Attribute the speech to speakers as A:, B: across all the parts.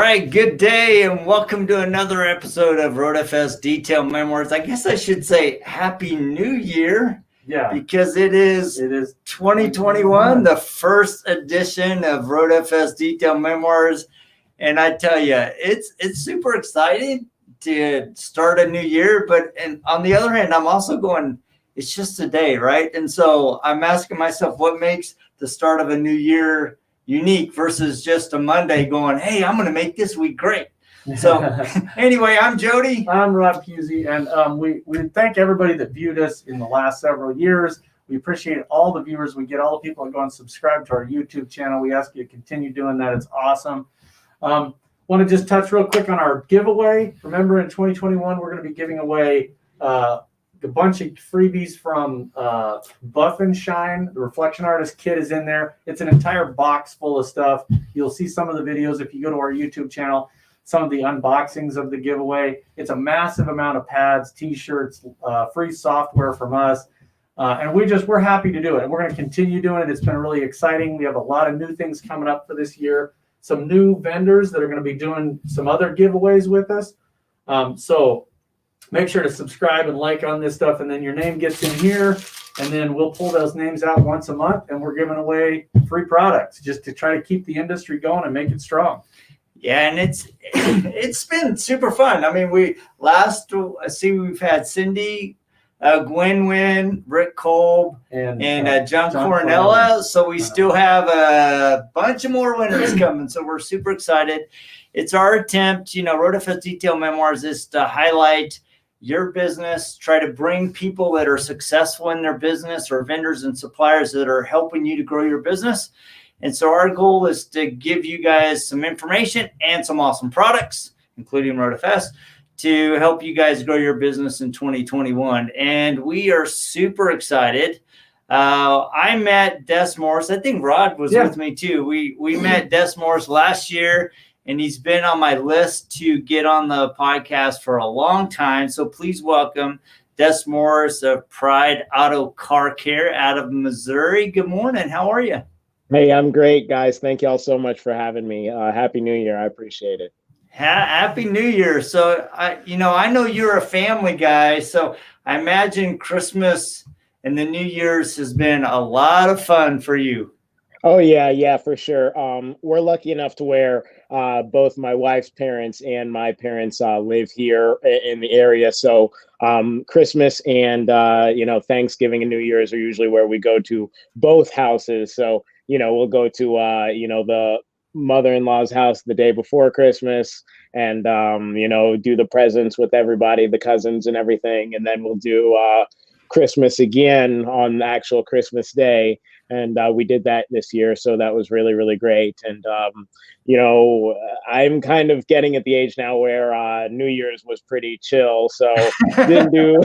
A: right, good day and welcome to another episode of RoadFS Detail Memoirs. I guess I should say Happy New Year.
B: Yeah.
A: Because it is 2021, the first edition of RoadFS Detail Memoirs. And I tell you, it's super exciting to start a new year. And on the other hand, I'm also going, it's just a day, right? And so I'm asking myself, what makes the start of a new year unique versus just a Monday going, hey, I'm going to make this week great. So anyway, I'm Jody.
B: I'm Rob Pusey, and we thank everybody that viewed us in the last several years. We appreciate all the viewers we get, all the people that go and subscribe to our YouTube channel. We ask you to continue doing that. It's awesome. Want to just touch real quick on our giveaway. Remember, in 2021, we're going to be giving away a bunch of freebies from Buff and Shine. The Reflection Artist kit is in there. It's an entire box full of stuff. You'll see some of the videos if you go to our YouTube channel, some of the unboxings of the giveaway. It's a massive amount of pads, t-shirts, free software from us. And we're happy to do it. And we're going to continue doing it. It's been really exciting. We have a lot of new things coming up for this year. Some new vendors that are going to be doing some other giveaways with us. So make sure to subscribe and like on this stuff, and then your name gets in here, and then we'll pull those names out once a month, and we're giving away free products just to try to keep the industry going and make it strong.
A: Yeah, and it's been super fun. I mean, we've had Cindy, Gwen, Rick Kolb, and John Coronella. So we still have a bunch of more winners coming. So we're super excited. It's our attempt, RoadFS Detail Memoirs is to highlight your business, try to bring people that are successful in their business or vendors and suppliers that are helping you to grow your business. And so our goal is to give you guys some information and some awesome products, including RoadFS, to help you guys grow your business in 2021. And we are super excited. I met Des Morris. I think Rod was with me too. We met Des Morris last year, and he's been on my list to get on the podcast for a long time. So please welcome Des Morris of Pride Auto Car Care out of Missouri. Good morning. How are you?
C: Hey, I'm great, guys. Thank you all so much for having me. Happy New Year. I appreciate it.
A: Happy New Year. So, I know you're a family guy, so I imagine Christmas and the New Year's has been a lot of fun for you.
C: Oh, yeah, for sure. We're lucky enough to where both my wife's parents and my parents live here in the area. So Christmas and, Thanksgiving and New Year's are usually where we go to both houses. So, we'll go to, the mother-in-law's house the day before Christmas and, do the presents with everybody, the cousins and everything. And then we'll do Christmas again on the actual Christmas Day. And we did that this year. So that was really, really great. And, I'm kind of getting at the age now where New Year's was pretty chill. So didn't do,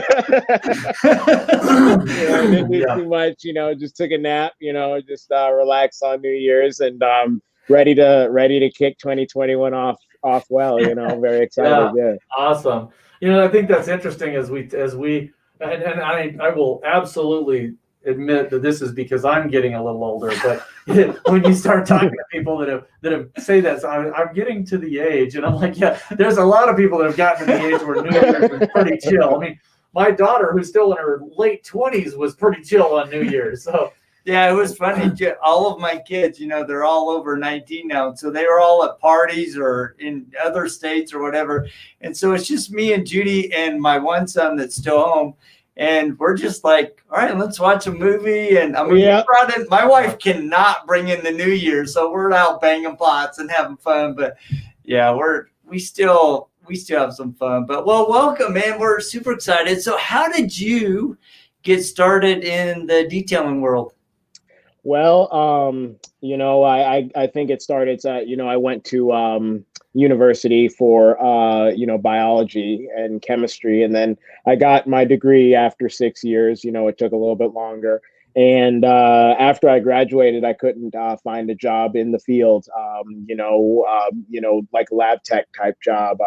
C: too much, just took a nap, just relaxed on New Year's and ready to kick 2021 off well, very excited. Yeah.
B: Awesome. I think that's interesting as we I will absolutely admit that this is because I'm getting a little older, but when you start talking to people that have say that, so I'm getting to the age, and I'm like, yeah, there's a lot of people that have gotten to the age where New Year's is pretty chill. I mean, my daughter, who's still in her late 20s, was pretty chill on New Year's. So
A: yeah, it was funny. All of my kids, they're all over 19 now. So they were all at parties or in other states or whatever. And so it's just me and Judy and my one son that's still home. And we're just like, all right, let's watch a movie. And I mean, my wife cannot bring in the New Year. So we're out banging pots and having fun. But yeah, we still have some fun. But well, welcome, man. We're super excited. So how did you get started in the detailing world?
C: Well, I think it started, I went to university for, biology and chemistry. And then I got my degree after 6 years. It took a little bit longer. And after I graduated, I couldn't find a job in the field, like a lab tech type job.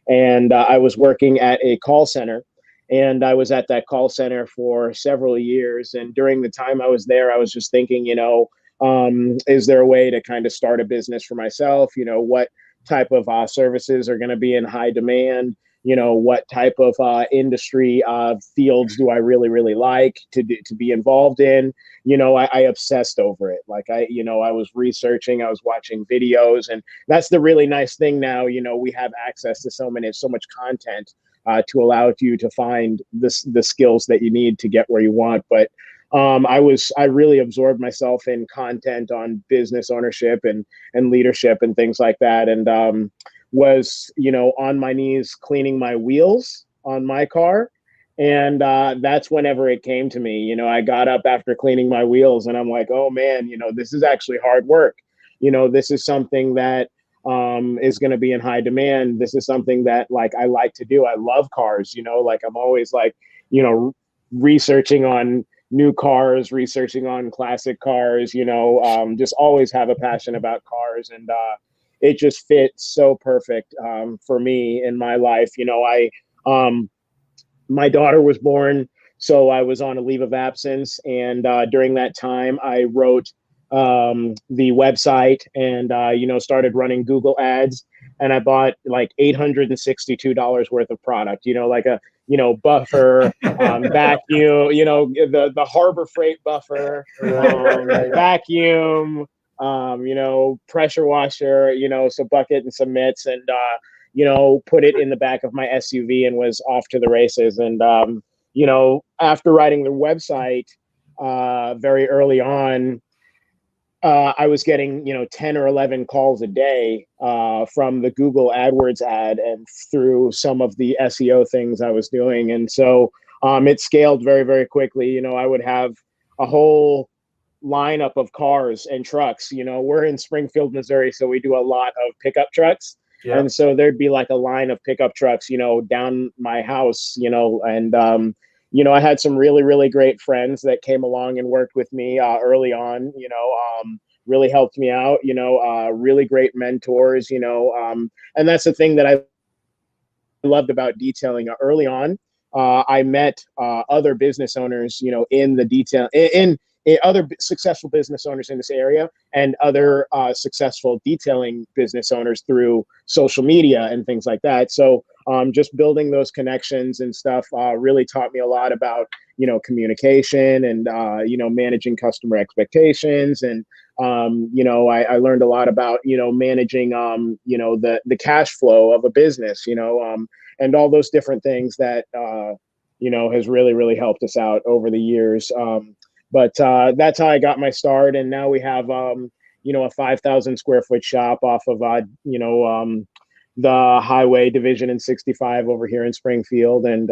C: And I was working at a call center. And I was at that call center for several years. And during the time I was there, I was just thinking, is there a way to kind of start a business for myself? What type of services are going to be in high demand. What type of industry fields do I really, really like to be involved in? I obsessed over it. Like I was researching, I was watching videos, and that's the really nice thing now. We have access to so much content to allow you to find the skills that you need to get where you want. But I really absorbed myself in content on business ownership and leadership and things like that. And was, on my knees cleaning my wheels on my car. And that's whenever it came to me. I got up after cleaning my wheels and I'm like, oh man, this is actually hard work. This is something that is going to be in high demand. This is something that like I like to do. I love cars, like I'm always like, researching on new cars, researching on classic cars, just always have a passion about cars. And it just fits so perfect for me in my life. My daughter was born, so I was on a leave of absence. And during that time, I wrote the website and, started running Google ads. And I bought like $862 worth of product, like a, buffer, vacuum, the Harbor Freight buffer, vacuum, pressure washer, some bucket and some mitts, and, put it in the back of my SUV and was off to the races. And, after writing the website very early on, I was getting, 10 or 11 calls a day from the Google AdWords ad and through some of the SEO things I was doing. And so it scaled very, very quickly. I would have a whole lineup of cars and trucks. We're in Springfield, Missouri, so we do a lot of pickup trucks. Yeah. And so there'd be like a line of pickup trucks, down my house, and I had some really, really great friends that came along and worked with me early on, really helped me out, really great mentors, and that's the thing that I loved about detailing early on. I met other business owners, in the detail, in other successful business owners in this area and other successful detailing business owners through social media and things like that. So just building those connections and stuff really taught me a lot about, communication and, managing customer expectations. And, I learned a lot about, managing, the cash flow of a business, and all those different things that, has really, really helped us out over the years. But that's how I got my start. And now we have, a 5,000 square foot shop off of, the highway division in 65 over here in Springfield. And,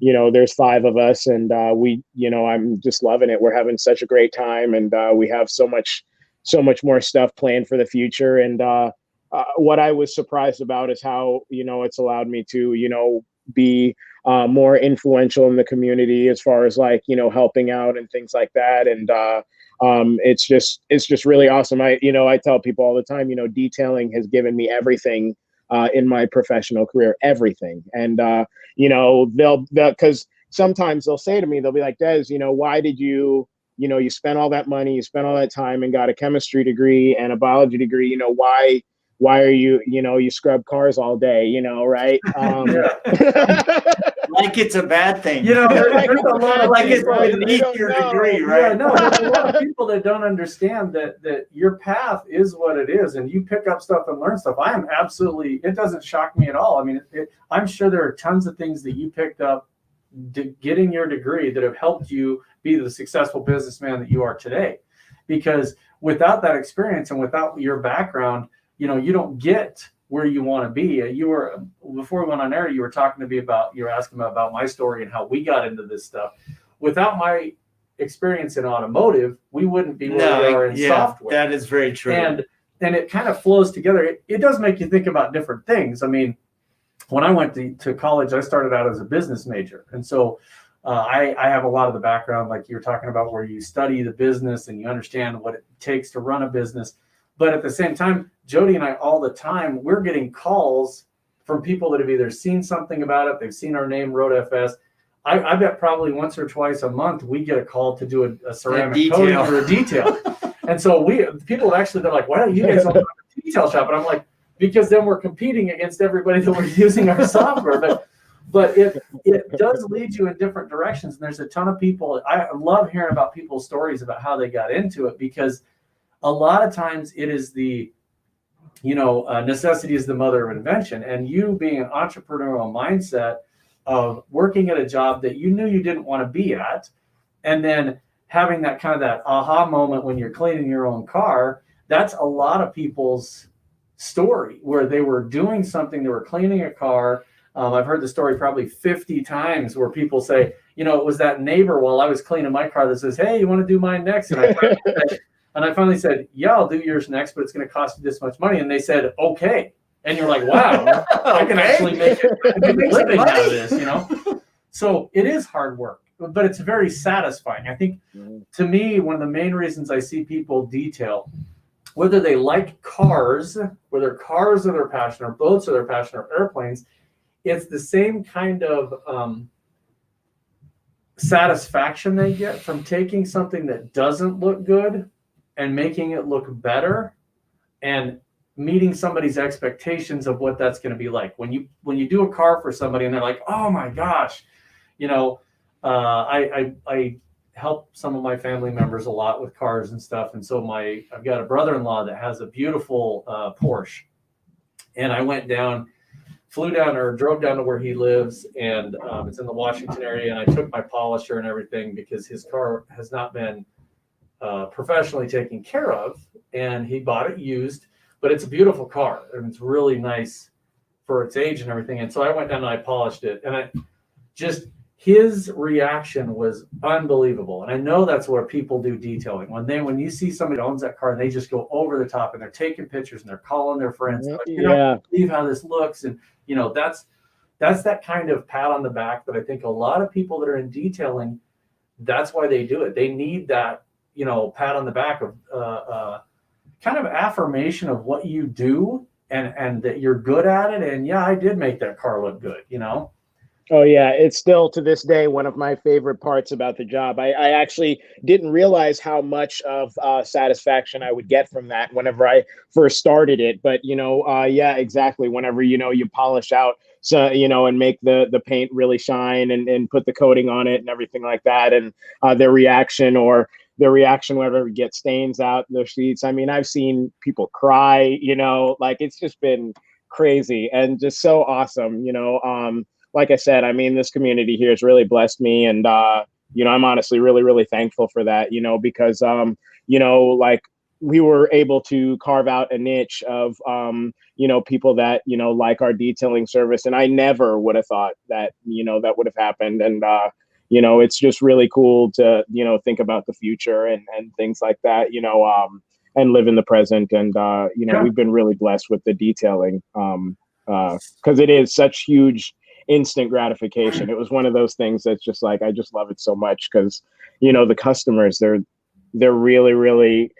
C: there's 5 of us and we, I'm just loving it. We're having such a great time and we have so much more stuff planned for the future. And what I was surprised about is how, it's allowed me to, be more influential in the community as far as like, helping out and things like that. And it's just really awesome. I tell people all the time, detailing has given me everything in my professional career, everything. And, they'll because sometimes they'll say to me, they'll be like, Des, why did you, you spent all that money, you spent all that time and got a chemistry degree and a biology degree, why are you, you scrub cars all day, right?
A: Like it's a bad thing.
B: There's a lot of
A: like it's
B: people,
A: an easier degree, right?
B: Yeah, no, there's a lot of people that don't understand that your path is what it is, and you pick up stuff and learn stuff. I am absolutely, it doesn't shock me at all. I mean, I'm sure there are tons of things that you picked up getting your degree that have helped you be the successful businessman that you are today. Because without that experience and without your background, you don't get where you want to be. You were, before we went on air, you were talking to me about, you were asking me about my story and how we got into this stuff. Without my experience in automotive, we wouldn't be where we are in software.
A: That is very true.
B: And it kind of flows together. It does make you think about different things. I mean, when I went to college, I started out as a business major. And so I have a lot of the background, like you were talking about, where you study the business and you understand what it takes to run a business. But at the same time, Jody and I, all the time, we're getting calls from people that have either seen something about it, they've seen our name, RoadFS. I bet probably once or twice a month we get a call to do a ceramic coating or a detail. And so people actually, they're like, why don't you guys open a detail shop? And I'm like, because then we're competing against everybody that we're using our software. But it does lead you in different directions. And there's a ton of people. I love hearing about people's stories about how they got into it, because a lot of times it is the, necessity is the mother of invention. And you being an entrepreneurial mindset of working at a job that you knew you didn't want to be at, and then having that kind of that aha moment when you're cleaning your own car, that's a lot of people's story, where they were doing something, they were cleaning a car. I've heard the story probably 50 times where people say, it was that neighbor while I was cleaning my car that says, hey, you want to do mine next? And I finally said, yeah, I'll do yours next, but it's going to cost you this much money. And they said, okay. And you're like, wow, I can actually make a living out of this, So it is hard work, but it's very satisfying. I think, to me, one of the main reasons I see people detail, whether they like cars, whether cars are their passion, or boats are their passion, or airplanes, it's the same kind of satisfaction they get from taking something that doesn't look good and making it look better, and meeting somebody's expectations of what that's going to be like. When you do a car for somebody and they're like, oh my gosh, I help some of my family members a lot with cars and stuff. And so I've got a brother-in-law that has a beautiful Porsche, and I drove down to where he lives, and it's in the Washington area. And I took my polisher and everything because his car has not been professionally taken care of, and he bought it used, but it's a beautiful car and it's really nice for its age and everything. And so I went down and I polished it, and his reaction was unbelievable. And I know that's where people do detailing. When you see somebody that owns that car and they just go over the top and they're taking pictures and they're calling their friends, like, you don't believe how this looks. And that's that kind of pat on the back that I think a lot of people that are in detailing, that's why they do it. They need that, pat on the back of kind of affirmation of what you do, and that you're good at it. And yeah, I did make that car look good,
C: Oh yeah, it's still to this day one of my favorite parts about the job. I actually didn't realize how much of satisfaction I would get from that whenever I first started it. But yeah, exactly. Whenever you polish out, and make the paint really shine, and put the coating on it and everything like that, and their reaction whenever we get stains out the sheets. I mean, I've seen people cry. Like, it's just been crazy and just so awesome. Like I said, I mean, this community here has really blessed me, and I'm honestly really, really thankful for that. Because like, we were able to carve out a niche of people that like our detailing service, and I never would have thought that that would have happened. And it's just really cool to think about the future and things like that. And live in the present. And we've been really blessed with the detailing because it is such huge instant gratification. It was one of those things that's just like, I just love it so much because the customers, they're really, really,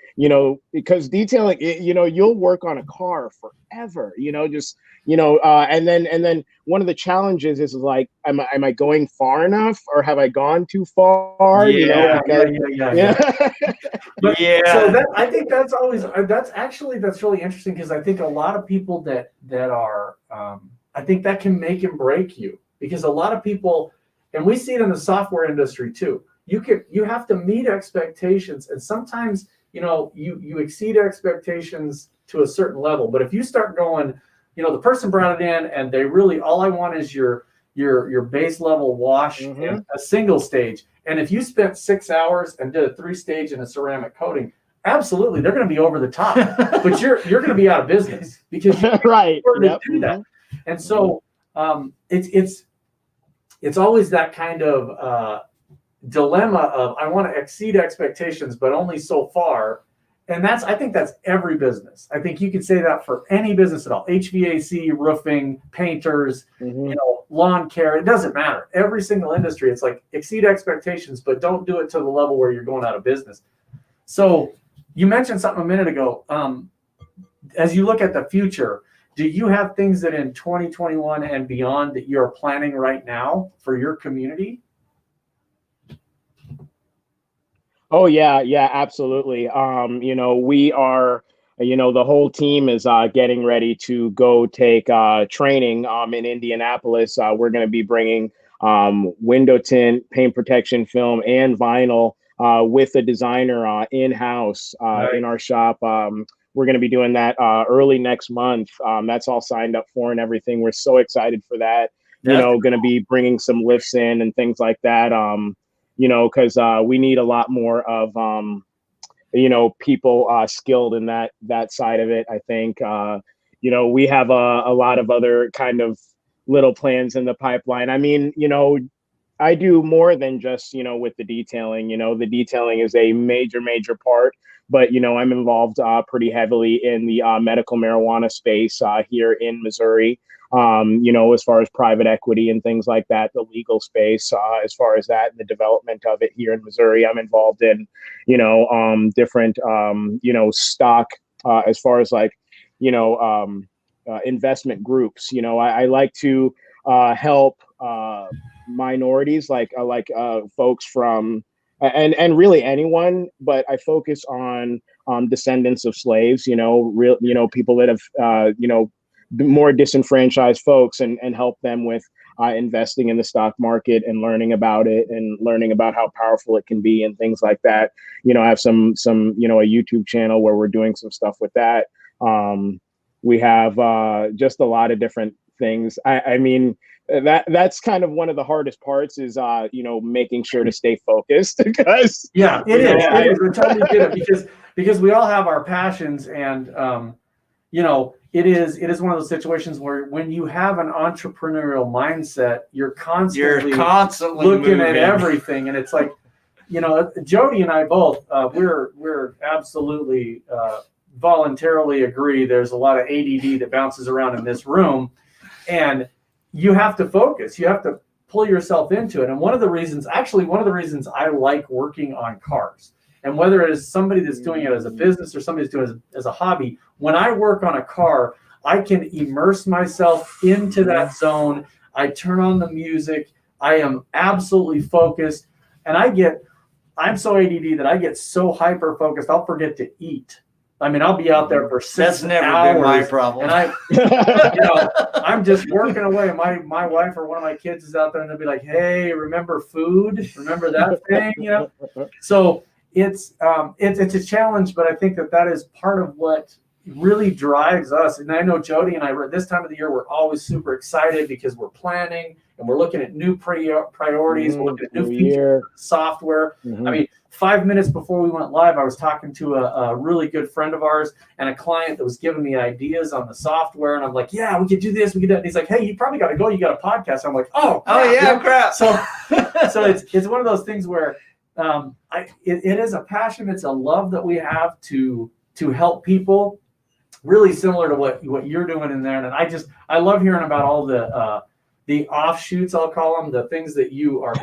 C: because detailing, you'll work on a car forever, and then one of the challenges is like, am I going far enough, or have I gone too far?
B: Yeah. But,
A: yeah.
B: So I think that's really interesting, because I think a lot of people that are, I think that can make and break you, because a lot of people, and we see it in the software industry too, you have to meet expectations, and sometimes you exceed expectations to a certain level. But if you start going, the person brought it in and they really, all I want is your base level wash in a single stage, and if you spent 6 hours and did a 3-stage and a ceramic coating, absolutely they're going to be over the top. But you're going to be out of business because you're
C: right
B: to do that. And so it's always that kind of dilemma of, I want to exceed expectations, but only so far. And I think that's every business. I think you could say that for any business at all: HVAC, roofing, painters, lawn care. It doesn't matter. Every single industry, it's like, exceed expectations, but don't do it to the level where you're going out of business. So you mentioned something a minute ago. As you look at the future, do you have things that in 2021 and beyond that you're planning right now for your community?
C: Oh yeah, absolutely. We are the whole team is getting ready to go take training in Indianapolis. We're going to be bringing window tint, paint protection film, and vinyl with a designer in-house in our shop. We're going to be doing that early next month. That's all signed up for and everything. We're so excited for that. Going to be bringing some lifts in and things like that. Because we need a lot more of people skilled in that side of it. I think we have a lot of other kind of little plans in the pipeline. I mean, I do more than just with the detailing. The detailing is a major part, but I'm involved pretty heavily in the medical marijuana space here in Missouri. As far as private equity and things like that, the legal space, as far as that and the development of it here in Missouri, I'm involved in, different, stock, as far as like, investment groups. I like to help minorities, like folks from, and really anyone, but I focus on descendants of slaves, people that have, more disenfranchised folks and help them with investing in the stock market and learning about it and learning about how powerful it can be and things like that. I have some a YouTube channel where we're doing some stuff with that. We have just a lot of different things. I mean, that's kind of one of the hardest parts is making sure to stay focused because
B: it is. We totally get it because we all have our passions and it is one of those situations where when you have an entrepreneurial mindset, you're constantly looking
A: moving
B: at everything, and it's like, Jody and I both we're absolutely voluntarily agree. There's a lot of ADD that bounces around in this room, and you have to focus. You have to pull yourself into it. And one of the reasons I like working on cars. And whether it is somebody that's doing it as a business or somebody that's doing it as a hobby, when I work on a car, I can immerse myself into that zone. I turn on the music. I am absolutely focused. And I'm so ADD that I get so hyper focused, I'll forget to eat. I mean, I'll be out there for 6 hours.
A: That's never been my problem.
B: And I'm just working away. My wife or one of my kids is out there and they'll be like, hey, remember food? Remember that thing? So it's a challenge, but I think that is part of what really drives us. And I know Jody and I, this time of the year, we're always super excited because we're planning and we're looking at new priorities. We're looking at new features, software. I mean, 5 minutes before we went live, I was talking to a really good friend of ours and a client that was giving me ideas on the software. And I'm like, yeah, we could do this. We could do that. And he's like, hey, you probably got to go. You got a podcast. I'm like, crap. So it's one of those things where it is a passion. It's a love that we have to help people, really similar to what you're doing in there. And I love hearing about all the offshoots, I'll call them, the things that you are.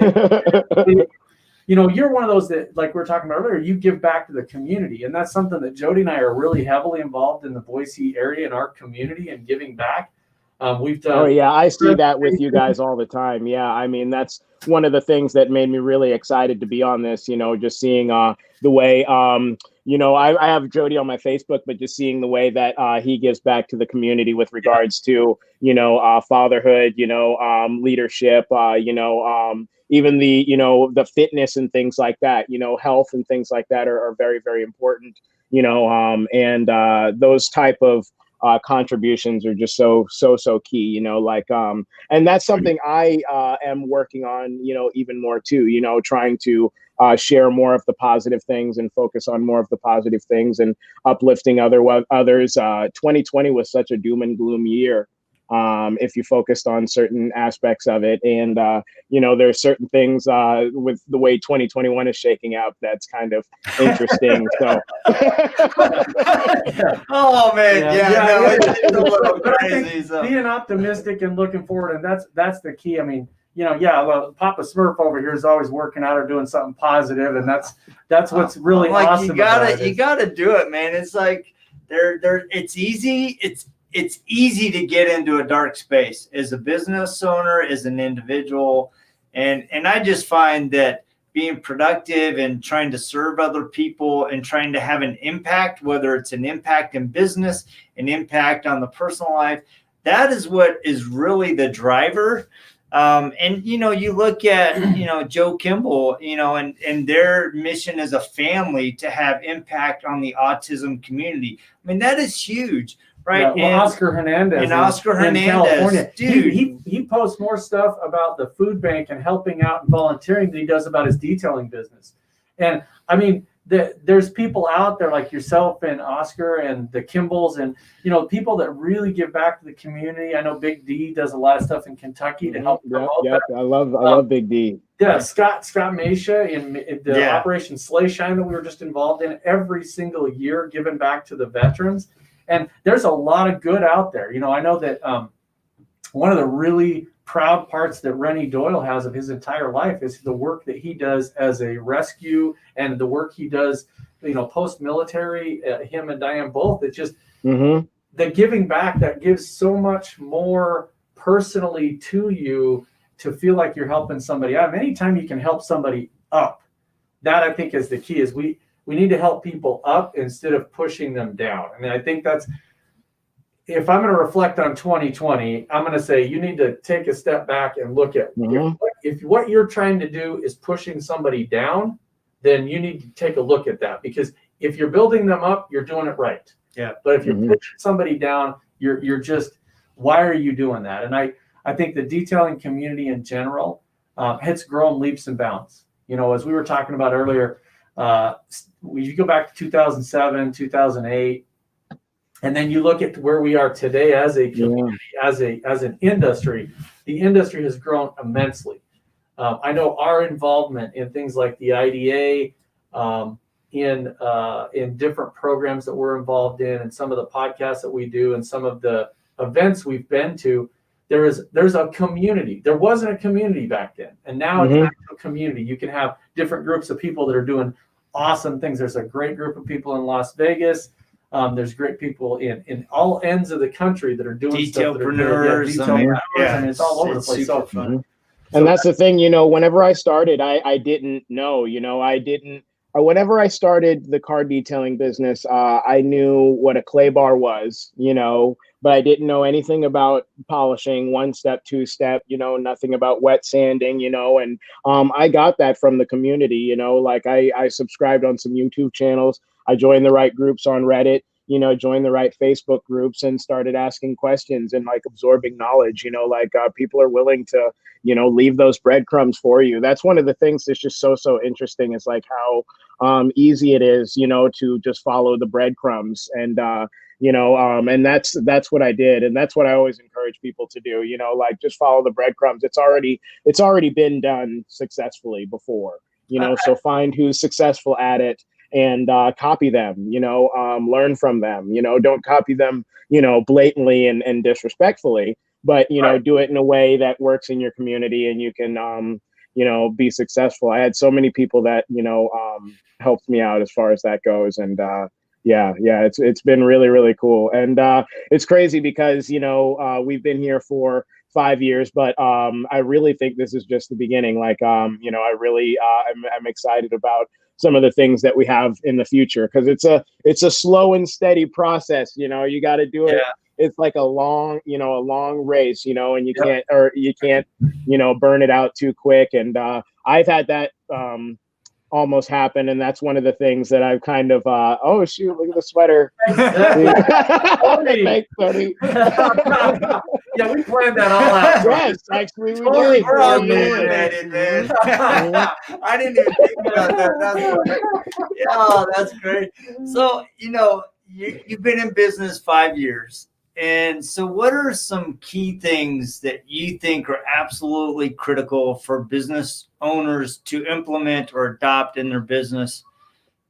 B: You're one of those that, like we were talking about earlier, you give back to the community. And that's something that Jody and I are really heavily involved in the Boise area in our community and giving back. We've done.
C: Oh, yeah. I see that with you guys all the time. Yeah. I mean, that's one of the things that made me really excited to be on this, just seeing the way, I have Jody on my Facebook, but just seeing the way that he gives back to the community with regards to, fatherhood, leadership, even the fitness and things like that, health and things like that are very, very important, and those type of contributions are just so key, and that's something I am working on, even more too, trying to share more of the positive things and focus on more of the positive things and uplifting others. 2020 was such a doom and gloom year. If you focused on certain aspects of it. And, there's certain things with the way 2021 is shaking out that's kind of interesting. So.
A: Oh, man. It's a little crazy. So.
B: Being optimistic and looking forward, and that's the key. I mean, Papa Smurf over here is always working out or doing something positive, and that's what's really awesome.
A: You gotta do it, man. It's like it's easy. It's easy to get into a dark space as a business owner, as an individual. And I just find that being productive and trying to serve other people and trying to have an impact, whether it's an impact in business, an impact on the personal life, that is what is really the driver. And, you know, you look at, you know, Joe Kimball, you know, and their mission as a family to have impact on the autism community. I mean, that is huge, right?
B: Yeah, well, Oscar Hernandez in California,
A: dude,
B: he posts more stuff about the food bank and helping out and volunteering than he does about his detailing business. And I mean, there's people out there like yourself and Oscar and the Kimballs and, you know, people that really give back to the community. I know Big D does a lot of stuff in Kentucky to help promote that.
C: I love Big D.
B: Yeah, Scott Masha in the Operation Slayshine that we were just involved in every single year, giving back to the veterans. And there's a lot of good out there. You know, I know that one of the really proud parts that Rennie Doyle has of his entire life is the work that he does as a rescue and the work he does, you know, post-military, him and Diane both. It's just the giving back that gives so much more personally to you to feel like you're helping somebody out. And anytime you can help somebody up, that I think is the key. Is we need to help people up instead of pushing them down. I mean, I think that's, if I'm going to reflect on 2020, I'm going to say you need to take a step back and look at if what you're trying to do is pushing somebody down, then you need to take a look at that, because if you're building them up, you're doing it right.
A: Yeah.
B: But if you're pushing somebody down, you're just, why are you doing that? And I think the detailing community in general has grown leaps and bounds. You know, as we were talking about earlier, you go back to 2007, 2008, and then you look at where we are today as a community, as an industry. The industry has grown immensely. I know our involvement in things like the IDA, in different programs that we're involved in, and some of the podcasts that we do, and some of the events we've been to. There's a community. There wasn't a community back then, and now it's a community. You can have different groups of people that are doing awesome things. There's a great group of people in Las Vegas. There's great people in all ends of the country that are doing
A: detailpreneurs.
B: Stuff. I mean, it's all over the place. So
A: fun.
C: And that's the thing, you know, whenever I started, I didn't know, you know, whenever I started the car detailing business, I knew what a clay bar was, you know, but I didn't know anything about polishing, one step, two step, you know, nothing about wet sanding, you know, and I got that from the community, you know, like I subscribed on some YouTube channels. I joined the right groups on Reddit, you know, joined the right Facebook groups and started asking questions and like absorbing knowledge, you know, like people are willing to, you know, leave those breadcrumbs for you. That's one of the things that's just so interesting is like how easy it is, you know, to just follow the breadcrumbs and, you know, and that's what I did. And that's what I always encourage people to do, you know, like just follow the breadcrumbs. It's already been done successfully before, you know, so find who's successful at it and copy them, you know, learn from them, you know, don't copy them, you know, blatantly and disrespectfully, but, you know, do it in a way that works in your community and you can, you know, be successful. I had so many people that, you know, helped me out as far as that goes. And it's been really cool. And it's crazy because, you know, we've been here for 5 years, but I really think this is just the beginning. Like, you know, I really I'm excited about some of the things that we have in the future, because it's a slow and steady process. You know, you got to do it. Yeah. It's like a long race, you know, and you can't, you know, burn it out too quick. And I've had that almost happen, and that's one of the things that I've kind of oh shoot, look at the sweater. Thanks, Tony.
B: Yeah, we planned that all out.
C: Yes, actually we did.
A: We're all man. I didn't even think about that. That's great. So, you know, you've been in business 5 years. And so what are some key things that you think are absolutely critical for business owners to implement or adopt in their business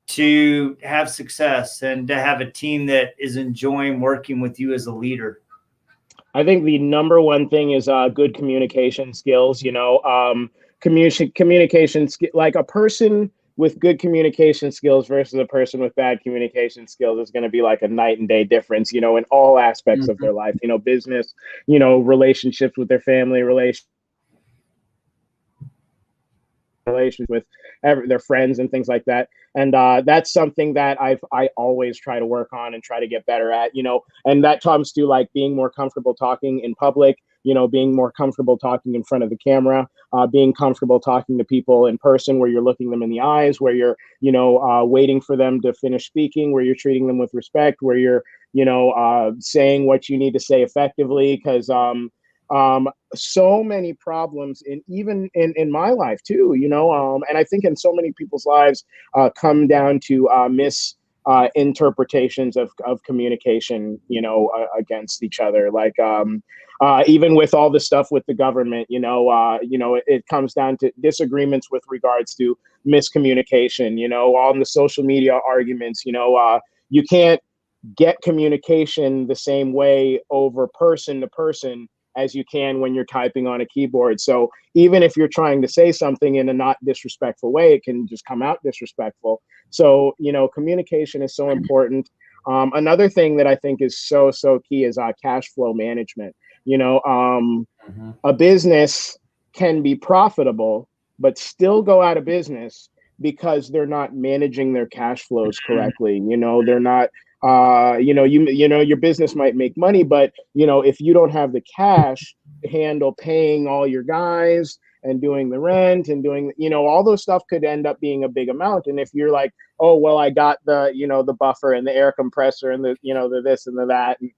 A: to have success and to have a team that is enjoying working with you as a leader?
C: I think the number one thing is good communication skills. You know, communication, like a person with good communication skills versus a person with bad communication skills is going to be like a night and day difference, you know, in all aspects of their life, you know, business, you know, relationships with their family, relations with their friends and things like that. And that's something that I always try to work on and try to get better at, and that comes to like being more comfortable talking in public, being more comfortable talking in front of the camera, being comfortable talking to people in person where you're looking them in the eyes, where you're, waiting for them to finish speaking, where you're treating them with respect, where you're, saying what you need to say effectively. Because so many problems even in my life too, and I think in so many people's lives come down to interpretations of communication, against each other. Like even with all the stuff with the government, it comes down to disagreements with regards to miscommunication, on the social media arguments, you can't get communication the same way over person to person as you can when you're typing on a keyboard. So even if you're trying to say something in a not disrespectful way, it can just come out disrespectful. So, communication is so important. Another thing that I think is so key is cash flow management. A business can be profitable, but still go out of business because they're not managing their cash flows correctly. They're not, your business might make money, but if you don't have the cash to handle paying all your guys and doing the rent and doing, all those stuff could end up being a big amount. And if you're like, oh, well, I got the, the buffer and the air compressor and the, the this and the that. And,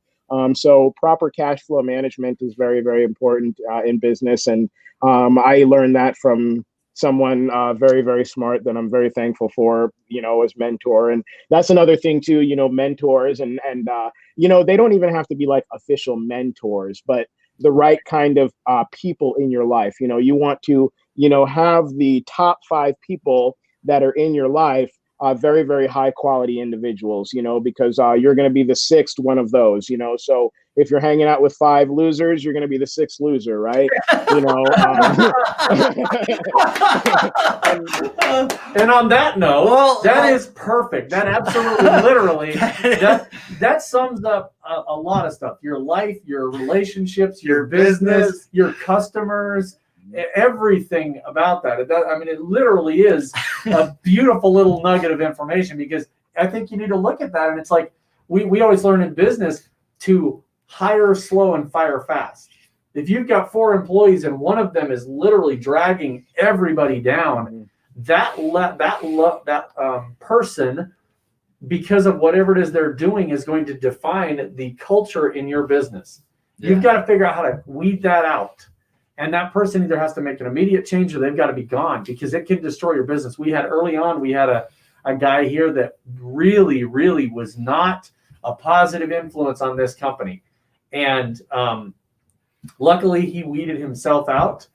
C: so proper cash flow management is very, very important in business. And I learned that from someone very, very smart that I'm very thankful for, as mentor. And that's another thing too, mentors and they don't even have to be like official mentors, but the right kind of people in your life. You want to, have the top 5 people that are in your life, very, very high quality individuals, because you're going to be the 6th one of those, so if you're hanging out with 5 losers, you're going to be the 6th loser, right?
B: And on that note, that is perfect. That absolutely, literally, that sums up a lot of stuff. Your life, your relationships, your business, your customers, everything about that. It literally is a beautiful little nugget of information, because I think you need to look at that. And it's like, we always learn in business to hire slow and fire fast. If you've got 4 employees and one of them is literally dragging everybody down, that person, because of whatever it is they're doing, is going to define the culture in your business. Yeah. You've got to figure out how to weed that out. And that person either has to make an immediate change or they've got to be gone, because it can destroy your business. We had a guy here that really, really was not a positive influence on this company. And luckily he weeded himself out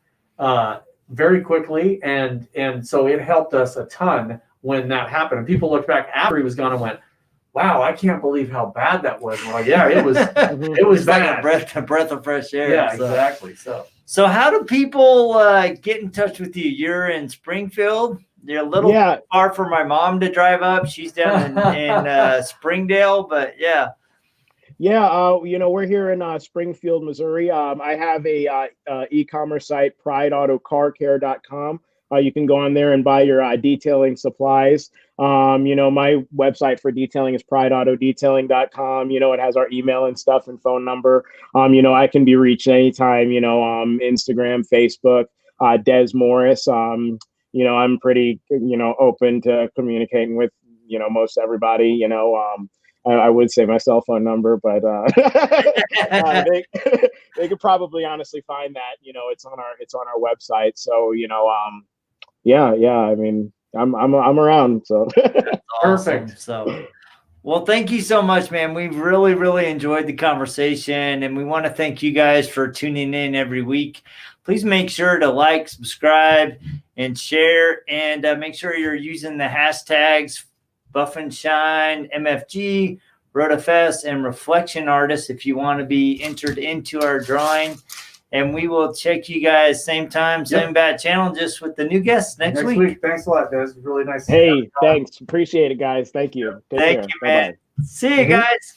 B: very quickly. And so it helped us a ton when that happened. And people looked back after he was gone and went, wow, I can't believe how bad that was. We're like, yeah, it was it was bad.
A: Like a breath of fresh air.
B: Yeah, exactly.
A: So how do people get in touch with you? You're in Springfield. You're a little far for my mom to drive up. She's down in Springdale, but yeah.
C: Yeah, we're here in Springfield, Missouri. I have a e-commerce site, prideautocarcare.com. You can go on there and buy your detailing supplies. My website for detailing is prideautodetailing.com. It has our email and stuff and phone number. I can be reached anytime, Instagram, Facebook, Des Morris. I'm pretty, open to communicating with, most everybody, I would say my cell phone number, but they could probably honestly find that. It's on our website. So I'm around. So
B: perfect.
A: So, well, thank you so much, man. We've really, really enjoyed the conversation, and we want to thank you guys for tuning in every week. Please make sure to like, subscribe, and share, and make sure you're using the hashtags Buff and Shine, MFG, RoadFS, and Reflection Artist if you want to be entered into our drawing. And we will check you guys same time, same bad channel, just with the new guests next week.
B: Thanks a lot, Des. Really nice.
C: Hey, thanks. Appreciate it, guys. Thank you.
A: Thank you, man. Bye-bye. See you guys.